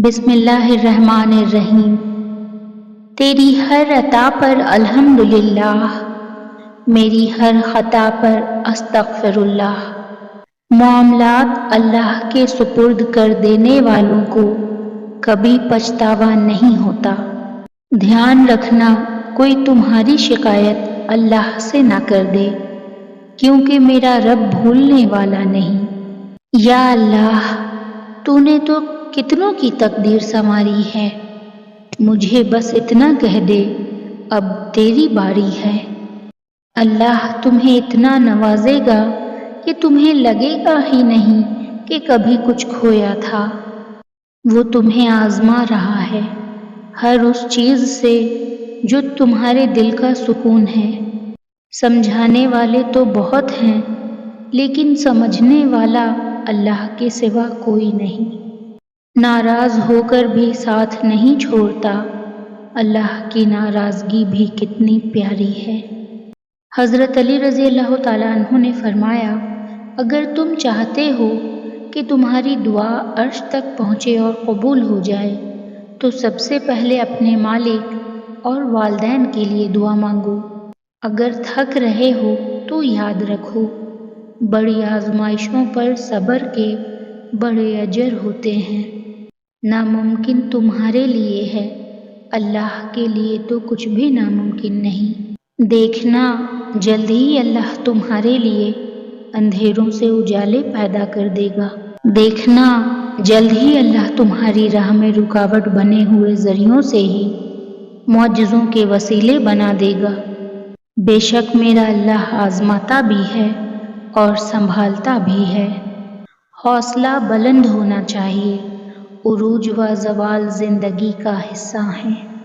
بسم اللہ الرحمن الرحیم۔ تیری ہر عطا پر الحمدللہ، میری ہر خطا پر استغفر اللہ۔ معاملات اللہ کے سپرد کر دینے والوں کو کبھی پچھتاوا نہیں ہوتا۔ دھیان رکھنا کوئی تمہاری شکایت اللہ سے نہ کر دے، کیونکہ میرا رب بھولنے والا نہیں۔ یا اللہ، تو نے تو کتنوں کی تقدیر سنواری ہے، مجھے بس اتنا کہہ دے اب تیری باری ہے۔ اللہ تمہیں اتنا نوازے گا کہ تمہیں لگے گا ہی نہیں کہ کبھی کچھ کھویا تھا۔ وہ تمہیں آزما رہا ہے ہر اس چیز سے جو تمہارے دل کا سکون ہے۔ سمجھانے والے تو بہت ہیں، لیکن سمجھنے والا اللہ کے سوا کوئی نہیں۔ ناراض ہو کر بھی ساتھ نہیں چھوڑتا، اللہ کی ناراضگی بھی کتنی پیاری ہے۔ حضرت علی رضی اللہ تعالیٰ عنہ نے فرمایا، اگر تم چاہتے ہو کہ تمہاری دعا عرش تک پہنچے اور قبول ہو جائے تو سب سے پہلے اپنے مالک اور والدین کے لیے دعا مانگو۔ اگر تھک رہے ہو تو یاد رکھو، بڑی آزمائشوں پر صبر کے بڑے اجر ہوتے ہیں۔ ناممکن تمہارے لیے ہے، اللہ کے لیے تو کچھ بھی ناممکن نہیں۔ دیکھنا جلد ہی اللہ تمہارے لیے اندھیروں سے اجالے پیدا کر دے گا۔ دیکھنا جلد ہی اللہ تمہاری راہ میں رکاوٹ بنے ہوئے ذریعوں سے ہی معجزوں کے وسیلے بنا دے گا۔ بے شک میرا اللہ آزماتا بھی ہے اور سنبھالتا بھی ہے۔ حوصلہ بلند ہونا چاہیے، عروج و زوال زندگی کا حصہ ہیں۔